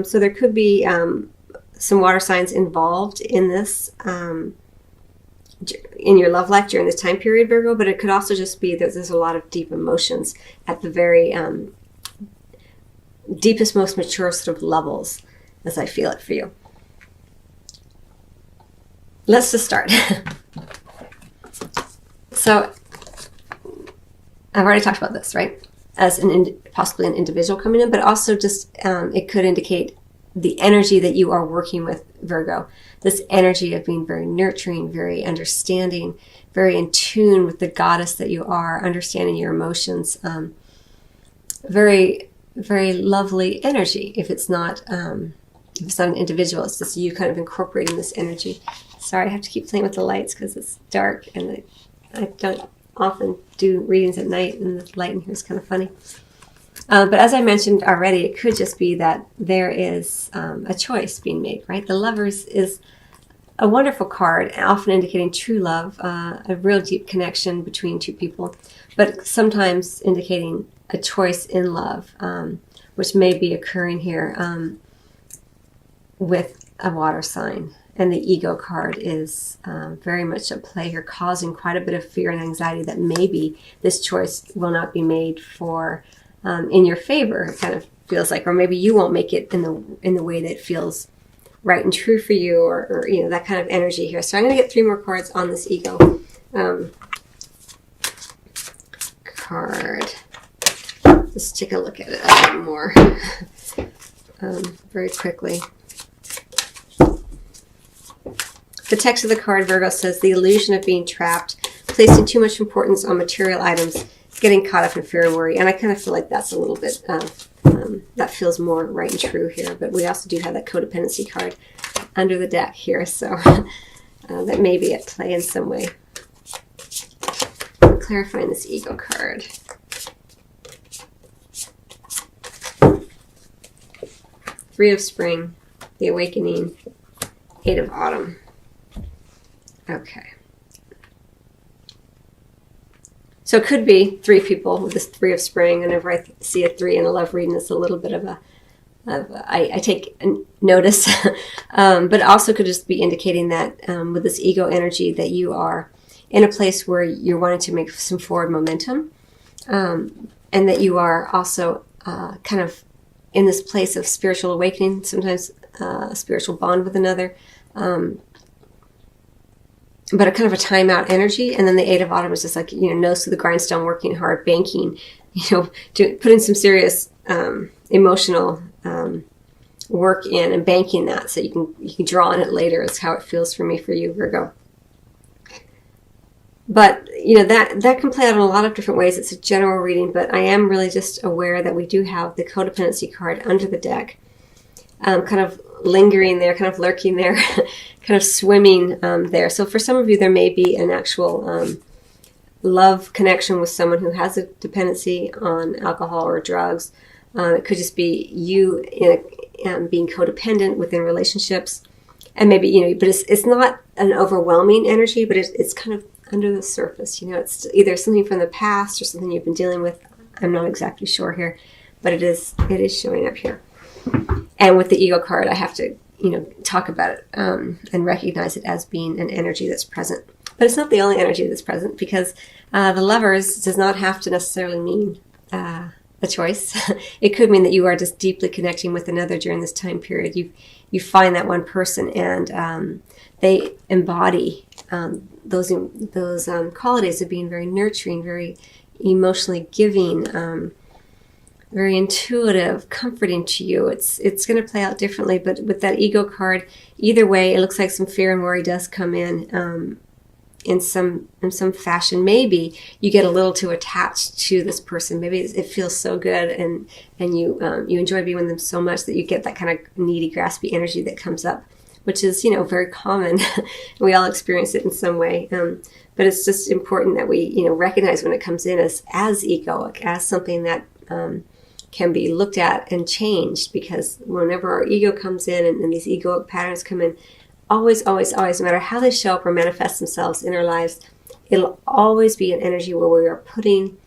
So there could be some water signs involved in this, in your love life during this time period, Virgo, but it could also just be that there's a lot of deep emotions at the very deepest, most mature sort of levels, as I feel it for you. Let's just start. So I've already talked about this, right? As possibly an individual coming in, but also just it could indicate the energy that you are working with, Virgo. This energy of being very nurturing, very understanding, very in tune with the goddess that you are, understanding your emotions. Very, very lovely energy. If it's not an individual, it's just you kind of incorporating this energy. Sorry, I have to keep playing with the lights because it's dark and I don't often do readings at night, and the light in here is kind of funny. But as I mentioned already, it could just be that there is a choice being made, right? The Lovers is a wonderful card, often indicating true love, a real deep connection between two people, but sometimes indicating a choice in love, which may be occurring here with a water sign. And the ego card is very much at play here, causing quite a bit of fear and anxiety that maybe this choice will not be made for in your favor. It kind of feels like, or maybe you won't make it in the way that feels right and true for you, or you know, that kind of energy here. So I'm going to get 3 more cards on this ego card. Let's take a look at it a bit more very quickly. The text of the card, Virgo, says the illusion of being trapped, placing too much importance on material items, getting caught up in fear and worry. And I kind of feel like that's a little bit, that feels more right and true here. But we also do have that codependency card under the deck here. So that may be at play in some way. Clarifying this ego card. Three of Spring, the Awakening, 8 of Autumn. Okay. So it could be 3 people with this 3 of Spring. Whenever I see a 3 in a love reading, it's a little bit of I take notice. But also could just be indicating that with this ego energy that you are in a place where you're wanting to make some forward momentum. And that you are also kind of in this place of spiritual awakening, sometimes a spiritual bond with another. But a kind of a timeout energy. And then the 8 of Autumn is just like, you know, nose to the grindstone, working hard, banking, you know, putting some serious emotional work in and banking that so you can draw on it later is how it feels for me, for you, Virgo. But, you know, that can play out in a lot of different ways. It's a general reading, but I am really just aware that we do have the codependency card under the deck, kind of lingering there, kind of lurking there, kind of swimming there. So for some of you, there may be an actual love connection with someone who has a dependency on alcohol or drugs. It could just be you being codependent within relationships. And maybe, you know, but it's not an overwhelming energy, but it's kind of under the surface. You know, it's either something from the past or something you've been dealing with. I'm not exactly sure here, but it is showing up here. And with the ego card, I have to, you know, talk about it and recognize it as being an energy that's present. But it's not the only energy that's present, because the Lovers does not have to necessarily mean a choice. It could mean that you are just deeply connecting with another during this time period. You find that one person, and they embody those qualities of being very nurturing, very emotionally giving, very intuitive, comforting to you. It's going to play out differently, but with that ego card, either way, it looks like some fear and worry does come in some fashion. Maybe you get a little too attached to this person. Maybe it feels so good, and you enjoy being with them so much that you get that kind of needy, graspy energy that comes up, which is, you know, very common. We all experience it in some way. But it's just important that we, you know, recognize when it comes in as egoic, as something that can be looked at and changed, because whenever our ego comes in and these egoic patterns come in, always, always, always, no matter how they show up or manifest themselves in our lives, it'll always be an energy where we are putting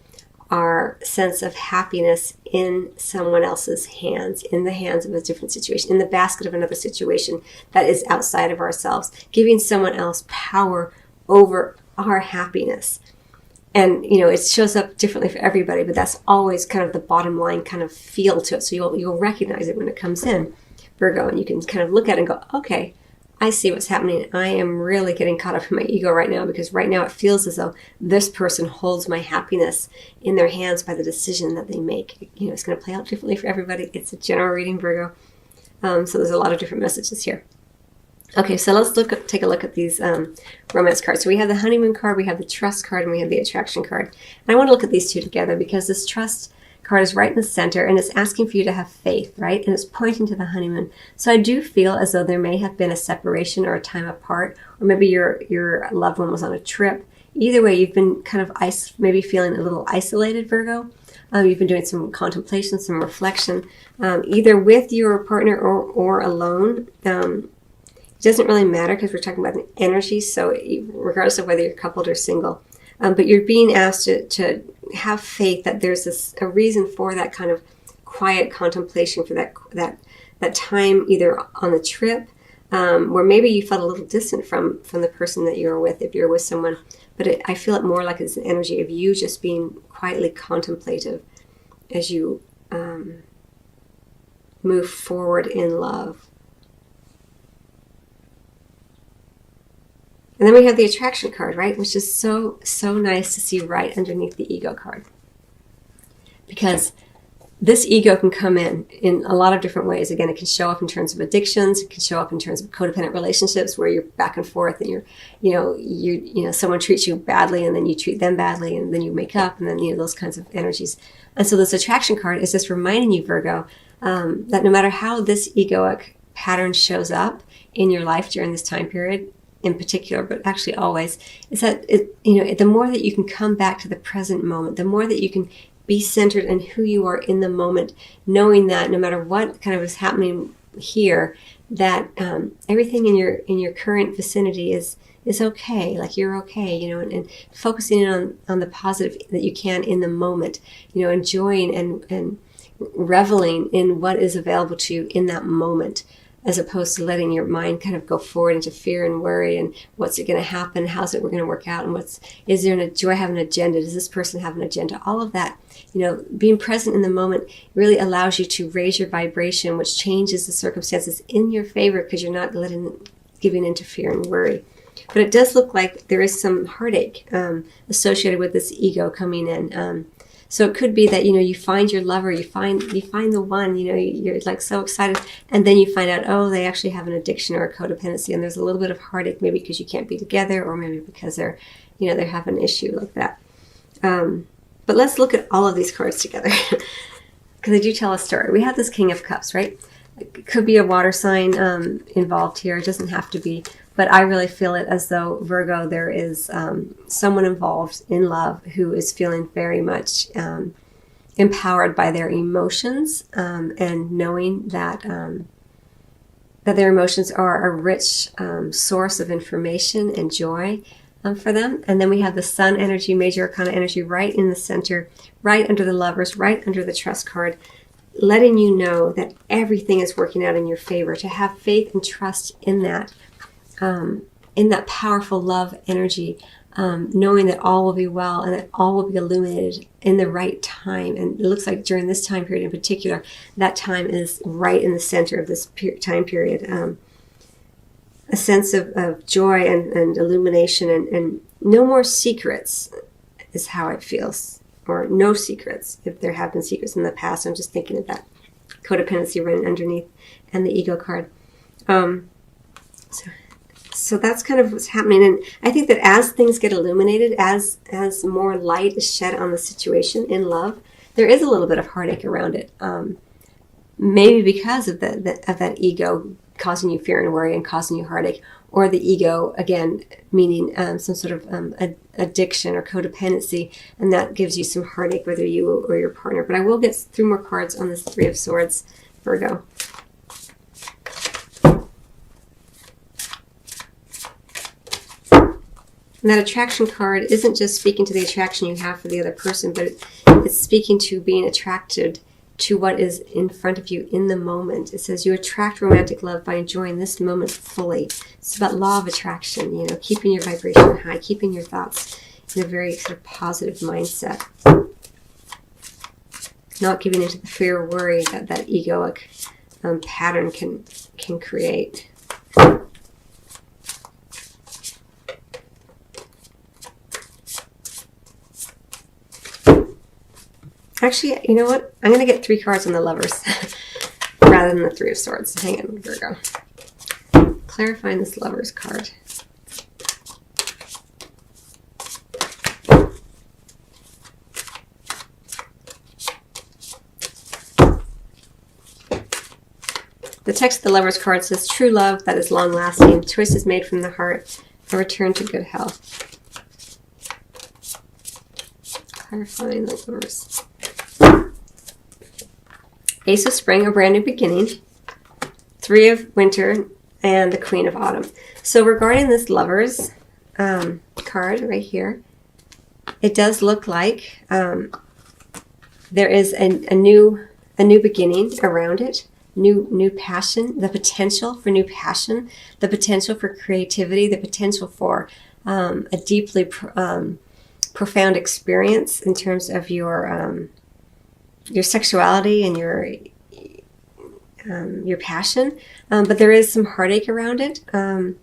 our sense of happiness in someone else's hands, in the hands of a different situation, in the basket of another situation that is outside of ourselves, giving someone else power over our happiness. And, you know, it shows up differently for everybody, but that's always kind of the bottom line kind of feel to it. So you'll recognize it when it comes in, Virgo, and you can kind of look at it and go, okay, I see what's happening. I am really getting caught up in my ego right now, because right now it feels as though this person holds my happiness in their hands by the decision that they make. You know, it's going to play out differently for everybody. It's a general reading, Virgo. So there's a lot of different messages here. Okay, so let's take a look at these romance cards. So we have the honeymoon card, we have the trust card, and we have the attraction card. And I want to look at these two together because this trust card is right in the center, and it's asking for you to have faith, right? And it's pointing to the honeymoon. So I do feel as though there may have been a separation or a time apart, or maybe your loved one was on a trip. Either way, you've been kind of maybe feeling a little isolated, Virgo. You've been doing some contemplation, some reflection, either with your partner or alone. It doesn't really matter because we're talking about the energy, so regardless of whether you're coupled or single. But you're being asked to have faith that there's a reason for that kind of quiet contemplation, for that time either on the trip, where maybe you felt a little distant from the person that you're with, if you're with someone. But I feel it more like it's an energy of you just being quietly contemplative as you move forward in love. And then we have the attraction card, right? Which is so nice to see right underneath the ego card. Because this ego can come in a lot of different ways. Again, it can show up in terms of addictions. It can show up in terms of codependent relationships where you're back and forth and someone treats you badly and then you treat them badly and then you make up and then, those kinds of energies. And so this attraction card is just reminding you, Virgo, that no matter how this egoic pattern shows up in your life during this time period, in particular, but actually always, is that the more that you can come back to the present moment, the more that you can be centered in who you are in the moment, knowing that no matter what kind of is happening here, that everything in your current vicinity is okay, like you're okay, and focusing in on the positive that you can in the moment, enjoying and reveling in what is available to you in that moment, as opposed to letting your mind kind of go forward into fear and worry and what's it going to happen, how's it we're going to work out, and do I have an agenda, does this person have an agenda, all of that. Being present in the moment really allows you to raise your vibration, which changes the circumstances in your favor because you're not giving into fear and worry. But it does look like there is some heartache associated with this ego coming in. So it could be that, you find your lover, you find the one, you're like so excited, and then you find out, oh, they actually have an addiction or a codependency, and there's a little bit of heartache, maybe because you can't be together, or maybe because they have an issue like that. But let's look at all of these cards together, because they do tell a story. We have this King of Cups, right? It could be a water sign involved here. It doesn't have to be. But I really feel it as though, Virgo, there is someone involved in love who is feeling very much empowered by their emotions and knowing that their emotions are a rich source of information and joy for them. And then we have the Sun energy, Major Arcana energy, right in the center, right under the Lovers, right under the Trust card, letting you know that everything is working out in your favor, to have faith and trust in that powerful love energy, knowing that all will be well and that all will be illuminated in the right time. And it looks like during this time period in particular, that time is right in the center of this time period. A sense of joy and illumination and no more secrets is how it feels. Or no secrets, if there have been secrets in the past. I'm just thinking of that codependency running underneath and the ego card. So that's kind of what's happening. And I think that as things get illuminated, as more light is shed on the situation in love, there is a little bit of heartache around it. Maybe because of that ego causing you fear and worry and causing you heartache, or the ego, again, meaning some sort of addiction or codependency, and that gives you some heartache, whether you or your partner. But I will get 3 more cards on this Three of Swords, Virgo. And that attraction card isn't just speaking to the attraction you have for the other person, but it's speaking to being attracted to what is in front of you in the moment. It says you attract romantic love by enjoying this moment fully. It's about law of attraction, you know, keeping your vibration high, keeping your thoughts in a very sort of positive mindset. Not giving into the fear or worry that that egoic pattern can create. Actually, you know what? I'm going to get 3 cards on the Lovers rather than the 3 of Swords. Hang on, Virgo. Clarifying this Lovers card. The text of the Lovers card says, true love that is long-lasting, choices made from the heart, a return to good health. Clarifying the Lovers. Ace of Spring, a brand new beginning. 3 of Winter, and the Queen of Autumn. So regarding this Lovers card right here, it does look like there is a new beginning around it. New passion, the potential for new passion, the potential for creativity, the potential for a deeply profound experience in terms of your sexuality and your passion. But there is some heartache around it, and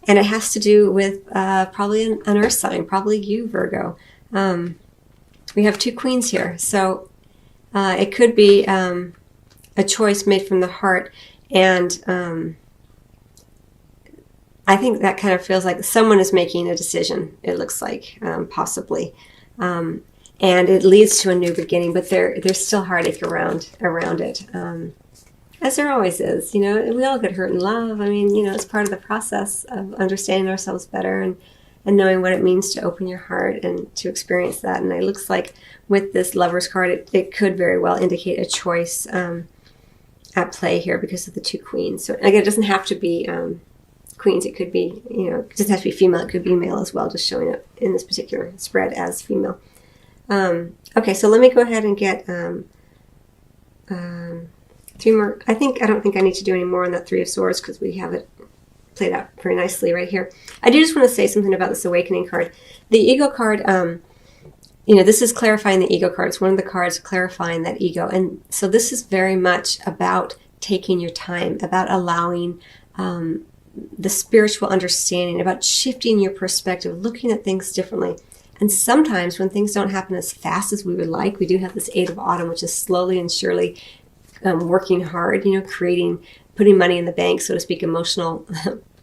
it has to do with probably an earth sign, probably you, Virgo. We have 2 queens here, so it could be a choice made from the heart, and I think that kind of feels like someone is making a decision, it looks like, possibly. And it leads to a new beginning, but there's still heartache around it, as there always is. You know, we all get hurt in love. I mean, you know, it's part of the process of understanding ourselves better and knowing what it means to open your heart and to experience that. And it looks like with this Lovers card, it could very well indicate a choice at play here because of the 2 queens. So again, it doesn't have to be queens. It could be, you know, it doesn't have to be female. It could be male as well, just showing up in this particular spread as female. Okay, so let me go ahead and get 3 more. I don't think I need to do any more on that 3 of Swords because we have it played out very nicely right here. I do just want to say something about this Awakening card. The Ego card, you know, this is clarifying the ego card. It's one of the cards clarifying that ego. And so this is very much about taking your time, about allowing the spiritual understanding, about shifting your perspective, looking at things differently. And sometimes when things don't happen as fast as we would like, we do have this 8 of Autumn, which is slowly and surely working hard, you know, putting money in the bank, so to speak, emotional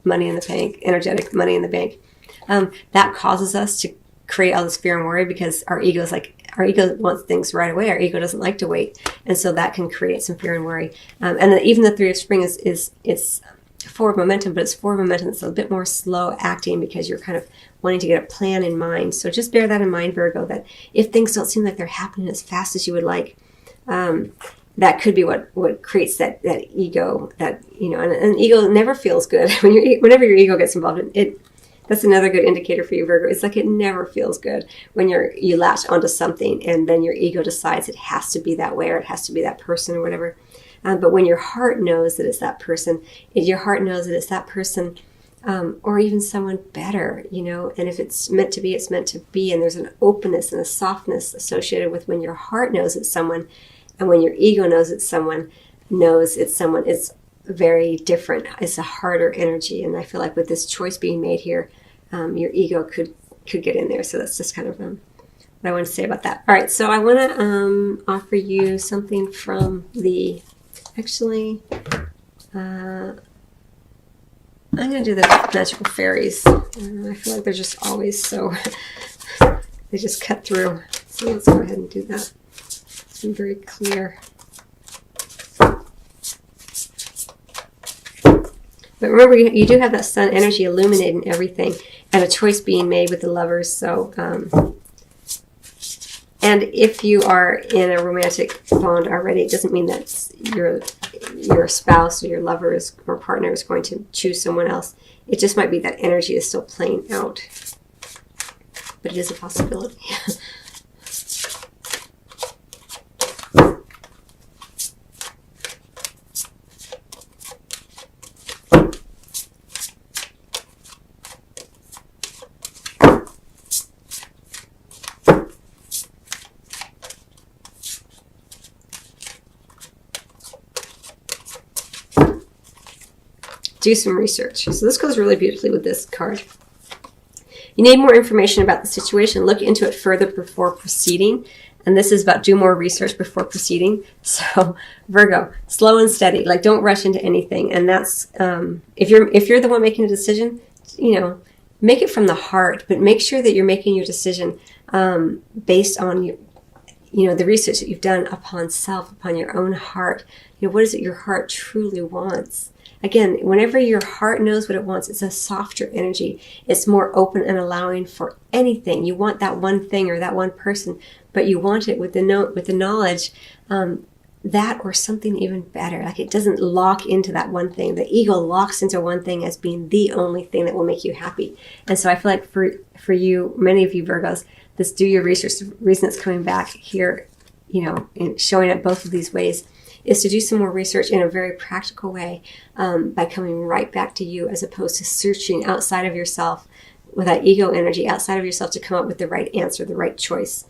money in the bank, energetic money in the bank. That causes us to create all this fear and worry because our ego wants things right away. Our ego doesn't like to wait. And so that can create some fear and worry. And then even the 3 of Spring it's 4 of momentum, but it's 4 of momentum that's a bit more slow acting because you're kind of wanting to get a plan in mind. So just bear that in mind, Virgo, that if things don't seem like they're happening as fast as you would like, that could be what creates that ego, that, you know, and ego never feels good. Whenever your ego gets involved, that's another good indicator for you, Virgo. It's like it never feels good when you latch onto something and then your ego decides it has to be that way or it has to be that person or whatever. But when your heart knows that it's that person, or even someone better, you know, and if it's meant to be, it's meant to be. And there's an openness and a softness associated with when your heart knows it's someone and when your ego knows it's someone, it's very different. It's a harder energy. And I feel like with this choice being made here, your ego could get in there. So that's just kind of what I want to say about that. All right, so I want to offer you something from the, actually, I'm going to do the Magical Fairies. I feel like they're just always so, they just cut through. So let's go ahead and do that. I'm very clear. But remember, you do have that sun energy illuminating everything and a choice being made with the Lovers. So, and if you are in a romantic bond already, it doesn't mean that your spouse or your lover or partner is going to choose someone else. It just might be that energy is still playing out. but it is a possibility. Do some research. So this goes really beautifully with this card. You need more information about the situation. Look into it further before proceeding. And this is about do more research before proceeding. So Virgo, slow and steady. Like, don't rush into anything. And that's if you're the one making a decision, you know, make it from the heart, but make sure that you're making your decision based on the research that you've done upon self, upon your own heart. You know, what is it your heart truly wants? Again, whenever your heart knows what it wants, it's a softer energy. It's more open and allowing for anything. You want that one thing or that one person, but you want it with the knowledge that or something even better. Like, it doesn't lock into that one thing. The ego locks into one thing as being the only thing that will make you happy. And so I feel like for you, many of you Virgos, this do your research. The reason it's coming back here, and showing up both of these ways, is to do some more research in a very practical way by coming right back to you, as opposed to searching outside of yourself with that ego energy outside of yourself to come up with the right answer, the right choice.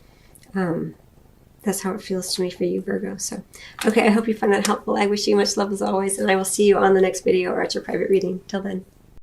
That's how it feels to me for you, Virgo. So, okay, I hope you find that helpful. I wish you much love as always, and I will see you on the next video or at your private reading. Till then.